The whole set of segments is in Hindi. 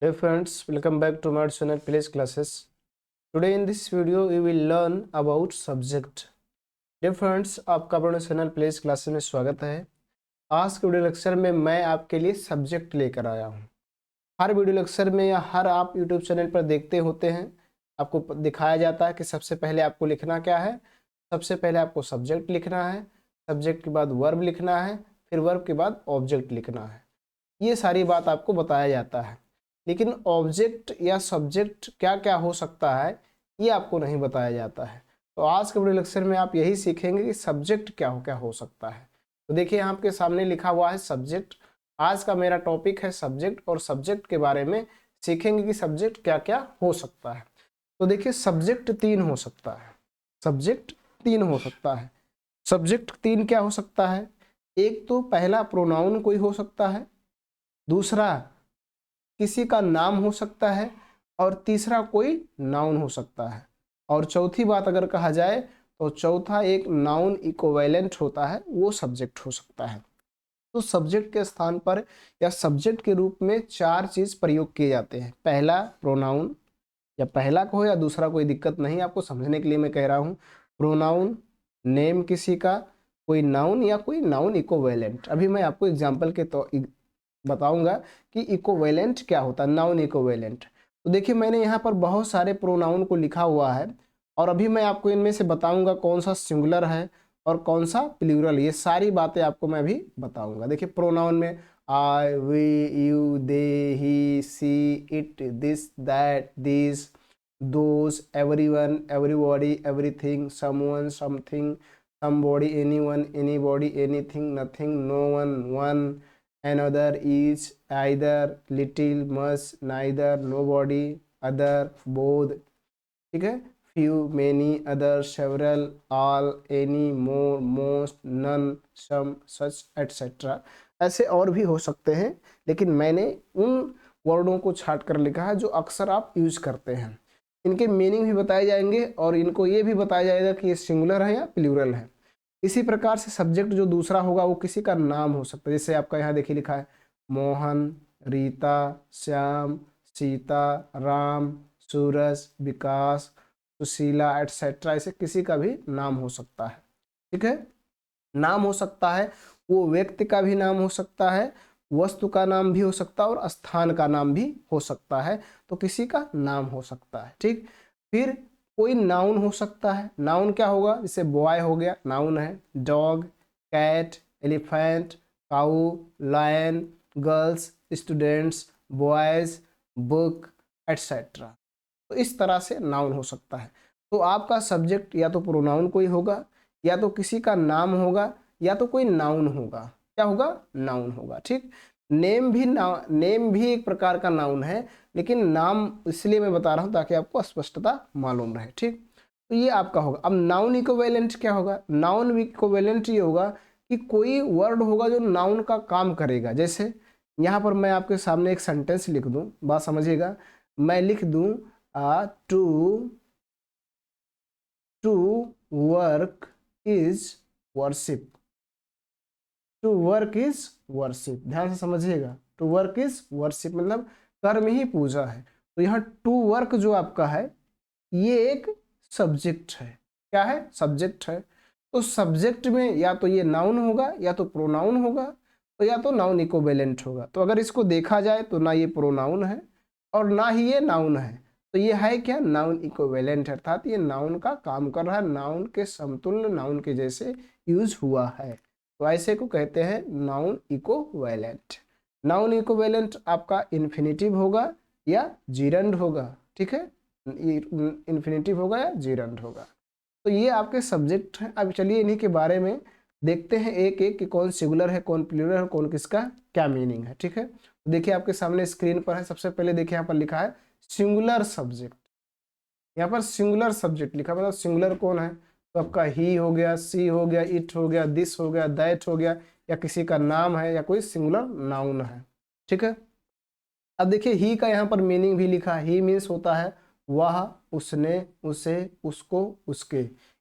Dear friends, welcome back to my channel Place Classes. Today in this video we will learn about subject. Dear friends, आपका अपने चैनल प्लेस क्लासेस में स्वागत है। आज के वीडियो लेक्चर में मैं आपके लिए सब्जेक्ट लेकर आया हूँ। हर वीडियो लेक्चर में या हर आप यूट्यूब चैनल पर देखते होते हैं, आपको दिखाया जाता है कि सबसे पहले आपको लिखना क्या है। सबसे पहले आपको सब्जेक्ट लिखना है, सब्जेक्ट के बाद वर्ब लिखना है, फिर वर्ब के बाद ऑब्जेक्ट लिखना है। ये सारी बात आपको बताया जाता है, लेकिन ऑब्जेक्ट या सब्जेक्ट क्या क्या हो सकता है ये आपको नहीं बताया जाता है। तो आज के वीडियो लेक्चर में आप यही सीखेंगे कि सब्जेक्ट क्या हो सकता है। तो देखिए यहाँ आपके सामने लिखा हुआ है सब्जेक्ट। आज का मेरा टॉपिक है सब्जेक्ट और सब्जेक्ट के बारे में सीखेंगे कि सब्जेक्ट क्या क्या हो सकता है। तो देखिए सब्जेक्ट तीन हो सकता है। सब्जेक्ट तीन हो सकता है। सब्जेक्ट तीन क्या हो सकता है? एक तो पहला प्रोनाउन कोई हो सकता है, दूसरा किसी का नाम हो सकता है, और तीसरा कोई नाउन हो सकता है। और चौथी बात अगर कहा जाए तो चौथा एक नाउन इक्विवेलेंट होता है, वो सब्जेक्ट हो सकता है। तो सब्जेक्ट के स्थान पर या सब्जेक्ट के रूप में चार चीज प्रयोग किए जाते हैं। पहला प्रोनाउन, या पहला को हो या दूसरा कोई दिक्कत नहीं, आपको समझने के लिए मैं कह रहा हूँ। प्रोनाउन, नेम किसी का, कोई नाउन या कोई नाउन इक्विवेलेंट। अभी मैं आपको एग्जाम्पल के तो बताऊंगा कि इक्विवेलेंट क्या होता है, नाउन इक्विवेलेंट। तो देखिए मैंने यहाँ पर बहुत सारे प्रोनाउन को लिखा हुआ है, और अभी मैं आपको इनमें से बताऊंगा कौन सा सिंगुलर है और कौन सा प्लूरल। ये सारी बातें आपको मैं अभी बताऊंगा। देखिए प्रोनाउन में I, we, you, they, he, she, it, this, that, this, those, everyone, everybody, everything, someone, something, somebody, anyone, anybody, anything, nothing, no one, one, another, each, either, little, much, neither, nobody, other, both। ठीक है। few, many, other, several, all, any, more, most, none, some, such, etc। ऐसे और भी हो सकते हैं, लेकिन मैंने उन वर्डों को छाट कर लिखा है जो अक्सर आप यूज करते हैं। इनके मीनिंग भी बताए जाएंगे और इनको ये भी बताया जाएगा कि ये सिंगुलर है या प्लूरल है। इसी प्रकार से सब्जेक्ट जो दूसरा होगा वो किसी का नाम हो सकता है। जैसे आपका यहाँ देखिए लिखा है मोहन, रीता, श्याम, सीता, राम, सूरज, विकास, सुशीला, एटसेट्रा। ऐसे किसी का भी नाम हो सकता है। ठीक है। नाम हो सकता है, वो व्यक्ति का भी नाम हो सकता है, वस्तु का नाम भी हो सकता है, और स्थान का नाम भी हो सकता है। तो किसी का नाम हो सकता है। ठीक। फिर कोई नाउन हो सकता है। नाउन क्या होगा? जैसे बॉय हो गया, नाउन है। Dog, cat, elephant, cow, lion, girls, students, boys, book, etcetera. तो इस तरह से नाउन हो सकता है। तो आपका सब्जेक्ट या तो प्रोनाउन कोई होगा, या तो किसी का नाम होगा, या तो कोई नाउन होगा। क्या होगा? नाउन होगा। ठीक। नेम भी एक प्रकार का नाउन है, लेकिन नाम इसलिए मैं बता रहा हूं ताकि आपको स्पष्टता मालूम रहे। ठीक। तो ये आपका होगा। अब नाउन इक्विवेलेंट क्या होगा? नाउन इक्विवेलेंट ये होगा कि कोई वर्ड होगा जो नाउन का काम करेगा। जैसे यहाँ पर मैं आपके सामने एक सेंटेंस लिख दूं, बात समझिएगा। मैं लिख दूं to work is worship. To work is worship, ध्यान से समझिएगा। टू वर्क इज वर्शिप मतलब कर्म ही पूजा है। तो यहाँ टू वर्क जो आपका है ये एक सब्जेक्ट है। क्या है? सब्जेक्ट है। तो सब्जेक्ट में या तो ये नाउन होगा, या तो प्रोनाउन होगा, तो या तो नाउन इक्विवेलेंट होगा। तो अगर इसको देखा जाए तो ना ये प्रोनाउन है और ना ही ये नाउन है। तो ये है क्या? नाउन इक्विवेलेंट, अर्थात ये नाउन का काम कर रहा है, नाउन के समतुल्य, नाउन के जैसे यूज हुआ है। तो ऐसे को कहते हैं नाउन इक्विवेलेंट। नाउन इक्विवेलेंट आपका इन्फिनिटिव होगा या जीरंड होगा। ठीक है। इन्फिनिटिव होगा या जीरंड होगा। तो ये आपके सब्जेक्ट हैं। अब चलिए इन्हीं के बारे में देखते हैं एक एक कि कौन सिंगुलर है, कौन प्लूरल है, कौन किसका क्या मीनिंग है। ठीक है। तो देखिए आपके सामने स्क्रीन पर है। सबसे पहले देखिए यहाँ पर लिखा है सिंगुलर सब्जेक्ट। यहाँ पर सिंगुलर सब्जेक्ट लिखा, मतलब सिंगुलर कौन है? तो आपका ही हो गया, सी हो गया, इट हो गया, दिस हो गया, दैट हो गया, या किसी का नाम है, या कोई सिंगुलर नाउन है। ठीक है। अब देखिए ही का यहाँ पर मीनिंग भी लिखा है। ही मीन्स होता है वह, उसने, उसे, उसको, उसके।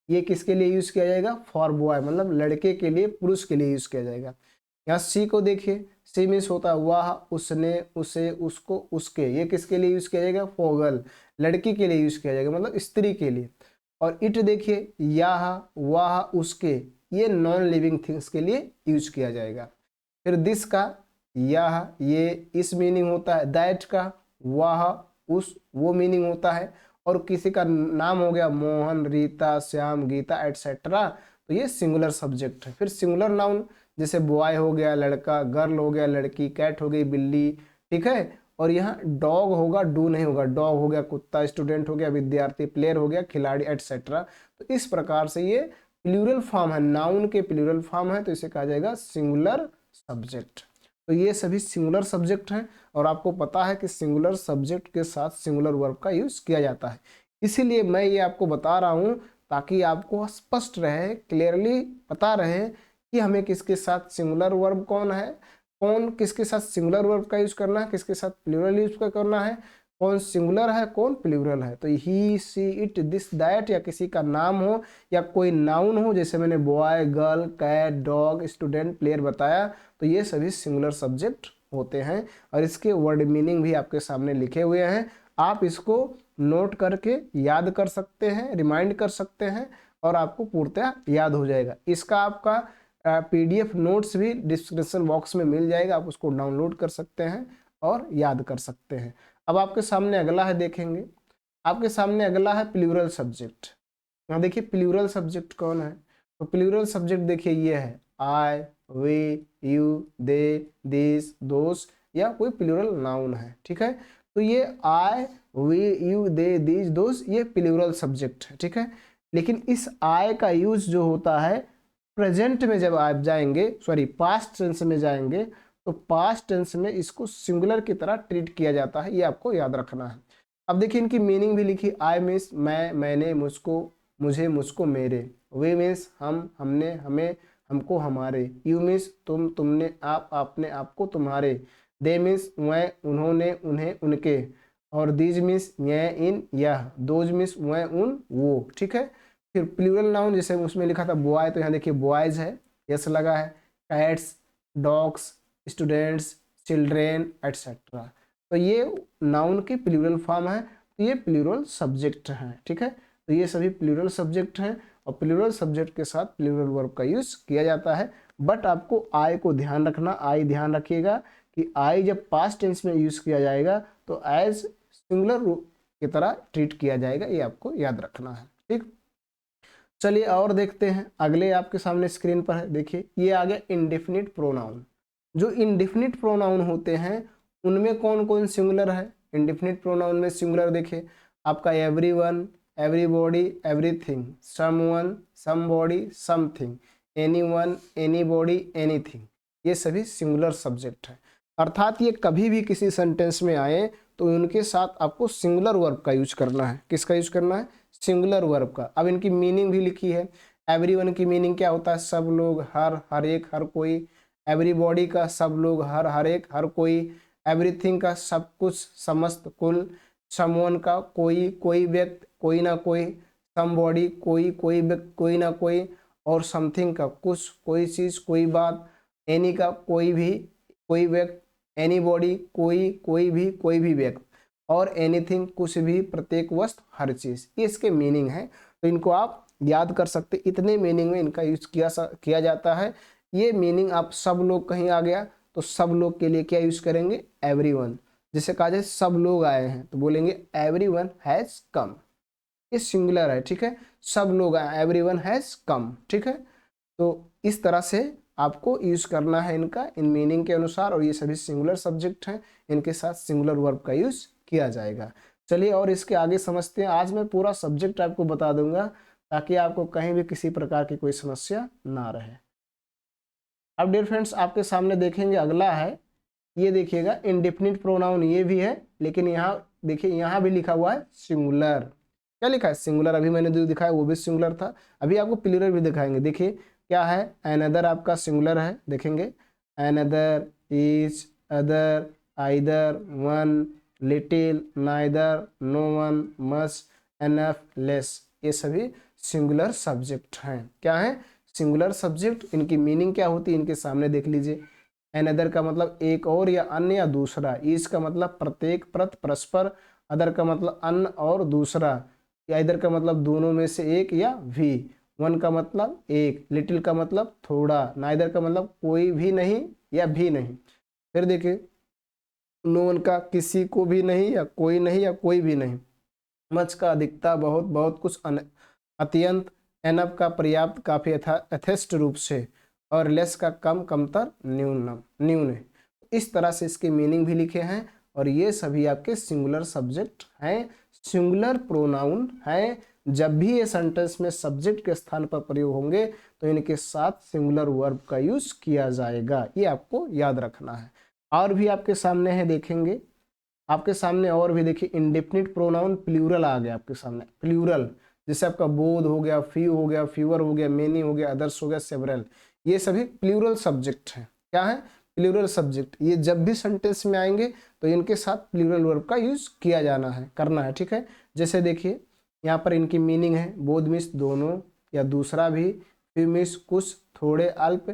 ये किसके लिए यूज किया जाएगा? फॉर बॉय, मतलब लड़के के लिए, पुरुष के लिए यूज किया जाएगा। यहाँ सी को देखिए। सी मीन्स होता है वह, उसने, उसे, उसको, उसके। ये किसके लिए यूज किया जाएगा? फॉर गर्ल, लड़की के लिए यूज किया जाएगा, मतलब स्त्री के लिए। और इट देखिए, यह, वह, उसके, ये नॉन लिविंग थिंग्स के लिए यूज किया जाएगा। फिर दिस का यह, ये, इस मीनिंग होता है। दैट का वह, उस, वो मीनिंग होता है। और किसी का नाम हो गया मोहन, रीता, श्याम, गीता एटसेट्रा, तो ये सिंगुलर सब्जेक्ट है। फिर सिंगुलर नाउन जैसे बॉय हो गया लड़का, गर्ल हो गया लड़की, कैट हो गई बिल्ली, ठीक है। और यहाँ डॉग होगा, डू नहीं होगा, डॉग हो गया कुत्ता, स्टूडेंट हो गया विद्यार्थी, प्लेयर हो गया खिलाड़ी एटसेट्रा। तो इस प्रकार से ये प्लूरल फॉर्म है, नाउन के प्लूरल फॉर्म है, तो इसे कहा जाएगा सिंगुलर सब्जेक्ट। तो ये सभी सिंगुलर सब्जेक्ट हैं और आपको पता है कि सिंगुलर सब्जेक्ट के साथ सिंगुलर वर्ब का यूज किया जाता है। इसीलिए मैं ये आपको बता रहा हूँ ताकि आपको स्पष्ट रहे, क्लियरली पता रहे कि हमें किसके साथ सिंगुलर वर्ब कौन है, कौन किसके साथ सिंगुलर वर्ब का यूज करना है, किसके साथ प्लूरल यूज करना है, कौन सिंगुलर है कौन प्लूरल है। तो ही, सी, इट, दिस, दैट, या किसी का नाम हो या कोई नाउन हो, जैसे मैंने boy, girl, cat, dog, student, player बताया, तो ये सभी सिंगुलर सब्जेक्ट होते हैं। और इसके वर्ड मीनिंग भी आपके सामने लिखे हुए हैं, आप इसको नोट करके याद कर सकते हैं, रिमाइंड कर सकते हैं और आपको पूर्णतः याद हो जाएगा। इसका आपका PDF नोट्स भी डिस्क्रिप्शन बॉक्स में मिल जाएगा, आप उसको डाउनलोड कर सकते हैं और याद कर सकते हैं। अब आपके सामने अगला है, देखेंगे आपके सामने अगला है प्लूरल सब्जेक्ट। यहाँ देखिए प्लूरल सब्जेक्ट कौन है, तो प्लूरल सब्जेक्ट देखिए ये है आई, वी, यू, दे, दिस, दोस, या कोई प्लूरल नाउन है, ठीक है। तो ये आई, वी, यू, दे, दिस, दोस, ये प्लूरल सब्जेक्ट है, ठीक है। लेकिन इस आई का यूज जो होता है प्रेजेंट में, जब आप जाएंगे, सॉरी पास्ट टेंस में जाएंगे, तो पास्ट टेंस में इसको सिंगुलर की तरह ट्रीट किया जाता है, ये आपको याद रखना है। अब देखिए इनकी मीनिंग भी लिखी, आई मीन्स मैं, मैंने, मुझको, मुझे, मुझको, मेरे। वे मीन्स हम, हमने, हमें, हमको, हमारे। यू मीन्स तुम, तुमने, आप, आपने, आपको, तुम्हारे। दे मीन्स वह, उन्होंने, उन्हें, उनके। और दीज मीन्स यह, इन, यह। दोज मीन्स वह, उन, वो, ठीक है। फिर प्लूरल नाउन जैसे उसमें लिखा था बॉय, तो यहाँ देखिए बॉयज है, यस लगा है। Cats, dogs, students, children etcetera. तो ये नाउन की प्लूरल फॉर्म है, तो ये प्लूरल सब्जेक्ट है, ठीक है। तो ये सभी प्लूरल सब्जेक्ट हैं और प्लूरल सब्जेक्ट के साथ प्लूरल वर्ब का यूज किया जाता है। बट आपको आई को ध्यान रखना, आई ध्यान रखिएगा कि आई जब पास्ट टेंस में यूज किया जाएगा तो एज सिंगुलर की तरह ट्रीट किया जाएगा, ये आपको याद रखना है, ठीक। चलिए और देखते हैं, अगले आपके सामने स्क्रीन पर है, देखिए ये आ गया इंडेफिनिट प्रोनाउन। जो इंडेफिनिट प्रोनाउन होते हैं उनमें कौन कौन सिंगुलर है? इंडेफिनिट प्रोनाउन में सिंगुलर देखिए आपका everyone, everybody, everything, someone, somebody, something, anyone, anybody, anything, ये सभी सिंगुलर सब्जेक्ट है। अर्थात ये कभी भी किसी सेंटेंस में आए तो उनके साथ आपको सिंगुलर वर्ब का यूज करना है। किसका यूज करना है? सिंगुलर वर्ब का। अब इनकी मीनिंग भी लिखी है। एवरीवन की मीनिंग क्या होता है? सब लोग, हर, हर एक, हर कोई। एवरीबॉडी का सब लोग, हर, हर एक, हर कोई। एवरीथिंग का सब कुछ, समस्त, कुल। समवन का कोई, कोई व्यक्ति, कोई ना कोई। समबॉडी कोई, कोई व्यक्ति, कोई ना कोई। और समथिंग का कुछ, कोई चीज, कोई बात। एनी का कोई भी, कोई व्यक्ति। एनीबॉडी कोई, कोई भी व्यक्ति। और एनीथिंग कुछ भी, प्रत्येक वस्तु, हर चीज। ये इसके मीनिंग है, तो इनको आप याद कर सकते। इतने मीनिंग में इनका यूज किया जाता है। ये मीनिंग आप सब लोग कहीं आ गया तो सब लोग के लिए क्या यूज करेंगे? एवरीवन। जैसे कहा जाए सब लोग आए हैं तो बोलेंगे एवरीवन हैज कम। ये सिंगुलर है, ठीक है। सब लोग आए, एवरीवन हैज कम, ठीक है। तो इस तरह से आपको यूज करना है इनका, इन मीनिंग के अनुसार। और ये सभी सिंगुलर सब्जेक्ट हैं, इनके साथ सिंगुलर वर्ब का यूज किया जाएगा। चलिए और इसके आगे समझते हैं। आज मैं पूरा सब्जेक्ट आपको बता दूंगा ताकि आपको कहीं भी किसी प्रकार की कोई समस्या ना रहे। अब डियर फ्रेंड्स आपके सामने देखेंगे अगला है, ये देखिएगा इंडेफिनिट प्रोनाउन, ये भी है लेकिन यहाँ देखिए यहाँ भी लिखा हुआ है सिंगुलर। क्या लिखा है? सिंगुलर। अभी मैंने जो दिखाया वो भी सिंगुलर था, अभी आपको प्लूरल भी दिखाएंगे। देखिए क्या है, अनदर आपका सिंगुलर है, देखेंगे another, each, other, either, one, little, neither, no one, much, enough, less, ये सभी सिंगुलर सब्जेक्ट हैं। क्या है? Singular subject. इनकी मीनिंग क्या होती है इनके सामने देख लीजिए। अनदर का मतलब एक और या अन्य या दूसरा, ईच का मतलब प्रत्येक, प्रत, परस्पर, अदर का मतलब अन्य और दूसरा, या इधर का मतलब दोनों में से एक या भी, वन का मतलब एक, लिटिल का मतलब थोड़ा, नाइदर का मतलब कोई भी नहीं या भी नहीं। फिर देखिए नो वन का किसी को भी नहीं या कोई नहीं या कोई भी नहीं, मच का अधिकता, बहुत, बहुत कुछ, अत्यंत, एनफ का पर्याप्त, काफी, यथेष्ट रूप से, और लेस का कम, कमतर, न्यूनम, न्यून है। इस तरह से इसके मीनिंग भी लिखे हैं और ये सभी आपके सिंगुलर सब्जेक्ट हैं, सिंगुलर प्रोनाउन हैं। जब भी ये सेंटेंस में सब्जेक्ट के स्थान पर प्रयोग होंगे तो इनके साथ सिंगुलर वर्ब का यूज किया जाएगा, ये आपको याद रखना है। और भी आपके सामने है, देखेंगे आपके सामने और भी, देखिए इंडेफिनिट प्रोनाउन प्लूरल आ गया आपके सामने, प्लूरल, जैसे आपका बोध हो गया, फ्यू हो गया, फ्यूअर हो गया, मेनी हो गया, अदर्स हो गया, सेवरल, ये सभी प्लूरल सब्जेक्ट हैं। क्या है? Plural subject. ये जब भी सेंटेंस में आएंगे तो इनके साथ प्लूरल वर्ब का यूज किया जाना है, करना है, ठीक है। जैसे देखिए यहाँ पर इनकी मीनिंग है, बोध मीन्स दोनों या दूसरा भी, फ्यू मीन्स कुछ, थोड़े, अल्प,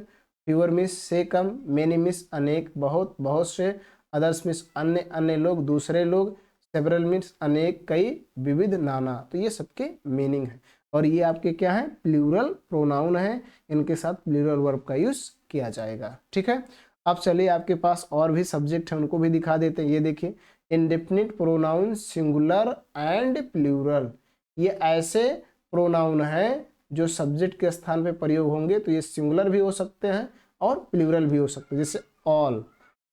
फ्यूअर मीन्स से कम, मेनी मीन्स अनेक, बहुत, बहुत से, अदर्स मीन्स अन्य, अन्य लोग, दूसरे लोग, सेवरल मीन्स अनेक, कई, विविध, नाना। तो ये सबके मीनिंग है और ये आपके क्या है? प्लूरल प्रोनाउन है, इनके साथ प्लूरल वर्ब का यूज किया जाएगा, ठीक है। अब चलिए आपके पास और भी सब्जेक्ट है, उनको भी दिखा देते हैं। ये देखिए indefinite pronoun singular and plural, ये ऐसे प्रोनाउन है जो सब्जेक्ट के स्थान पे प्रयोग होंगे तो ये सिंगुलर भी हो सकते हैं और प्लूरल भी हो सकते हैं। जैसे ऑल,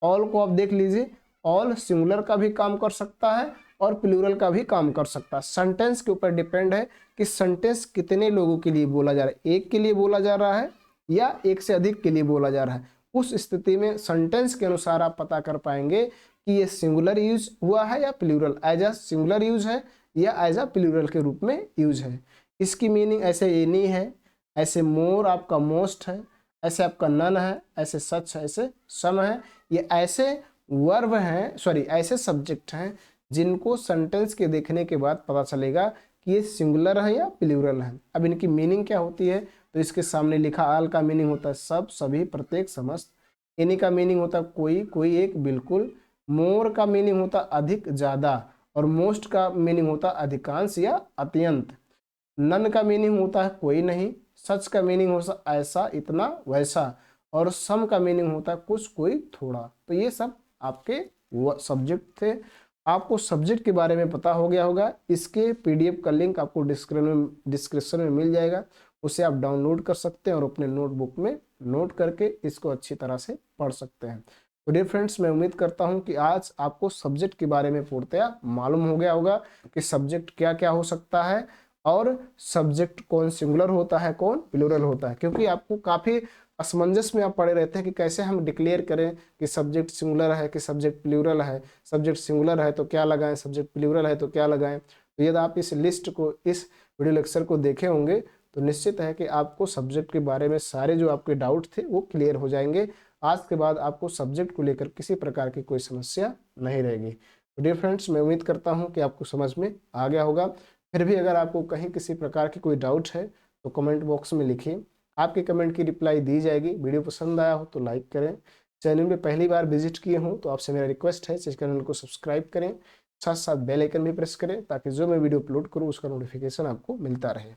ऑल को आप देख लीजिए, ऑल सिंगुलर का भी काम कर सकता है और प्लूरल का भी काम कर सकता है। सेंटेंस के ऊपर डिपेंड है कि सेंटेंस कितने लोगों के लिए बोला जा रहा है, एक के लिए बोला जा रहा है या एक से अधिक के लिए बोला जा रहा है। उस स्थिति में सेंटेंस के अनुसार आप पता कर पाएंगे कि ये सिंगुलर यूज हुआ है या plural, as a singular use है या एज अ प्लूरल के रूप में यूज है। इसकी मीनिंग ऐसे एनी है, ऐसे मोर आपका मोस्ट है, ऐसे आपका नन है, ऐसे सच है, ऐसे सम है। ये ऐसे वर्ब हैं, सॉरी ऐसे सब्जेक्ट हैं जिनको सेंटेंस के देखने के बाद पता चलेगा कि ये सिंगुलर है या प्लूरल है। अब इनकी मीनिंग क्या होती है तो इसके सामने लिखा, आल का मीनिंग होता है सब, सभी, प्रत्येक, समस्त। एनी का मीनिंग होता है कोई, कोई एक, बिल्कुल। मोर का मीनिंग होता है अधिक, ज्यादा, और मोस्ट का मीनिंग होता है अधिकांश या अत्यंत। नन का मीनिंग होता है कोई नहीं। सच का मीनिंग होता है ऐसा, इतना, वैसा, और सम का मीनिंग होता है कुछ, कोई, थोड़ा। तो ये सब आपके सब्जेक्ट थे। आपको सब्जेक्ट के बारे में पता हो गया होगा। इसके पीडीएफ का लिंक आपको डिस्क्रिप्शन में मिल जाएगा, उसे आप डाउनलोड कर सकते हैं और अपने नोटबुक में नोट करके इसको अच्छी तरह से पढ़ सकते हैं। तो डियर फ्रेंड्स, मैं उम्मीद करता हूं कि आज आपको सब्जेक्ट के बारे में पूर्णतया मालूम हो गया होगा कि सब्जेक्ट क्या क्या हो सकता है और सब्जेक्ट कौन सिंगुलर होता है, कौन प्लूरल होता है। क्योंकि आपको काफी असमंजस में आप पड़े रहते हैं कि कैसे हम डिक्लेयर करें कि सब्जेक्ट सिंगुलर है कि सब्जेक्ट प्लूरल है, सब्जेक्ट सिंगुलर है तो क्या लगाएं, सब्जेक्ट प्लूरल है तो क्या लगाएं। तो यदि आप इस लिस्ट को, इस वीडियो लेक्चर को देखे होंगे तो निश्चित है कि आपको सब्जेक्ट के बारे में सारे जो आपके डाउट थे वो क्लियर हो जाएंगे। आज के बाद आपको सब्जेक्ट को लेकर किसी प्रकार की कोई समस्या नहीं रहेगी। तो डियर फ्रेंड्स, मैं उम्मीद करता हूँ कि आपको समझ में आ गया होगा। फिर भी अगर आपको कहीं किसी प्रकार की कोई डाउट है तो कमेंट बॉक्स में लिखिए, आपके कमेंट की रिप्लाई दी जाएगी। वीडियो पसंद आया हो तो लाइक करें, चैनल में पहली बार विजिट किए हों तो आपसे मेरा रिक्वेस्ट है इस चैनल को सब्सक्राइब करें, साथ साथ बेल आइकन भी प्रेस करें ताकि जो मैं वीडियो अपलोड करूं उसका नोटिफिकेशन आपको मिलता रहे।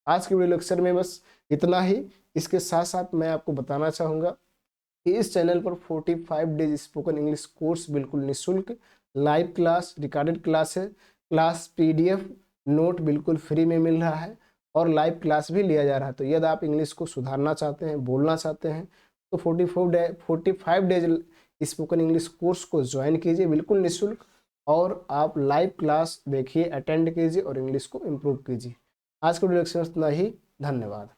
आज के वीडियो लेक्चर में बस इतना ही। इसके साथ साथ मैं आपको बताना चाहूँगा कि इस चैनल पर 45 डेज स्पोकन इंग्लिश कोर्स बिल्कुल निःशुल्क, लाइव क्लास, रिकॉर्डेड क्लास है, क्लास पीडीएफ नोट बिल्कुल फ्री में मिल रहा है और लाइव क्लास भी लिया जा रहा है। तो यदि आप इंग्लिश को सुधारना चाहते हैं, बोलना चाहते हैं तो 45 डेज स्पोकन इंग्लिश कोर्स को ज्वाइन कीजिए बिल्कुल निःशुल्क और आप लाइव क्लास देखिए, अटेंड कीजिए और इंग्लिश को इम्प्रूव कीजिए। आज के वीडियो लेक्चर में इतना ही। धन्यवाद।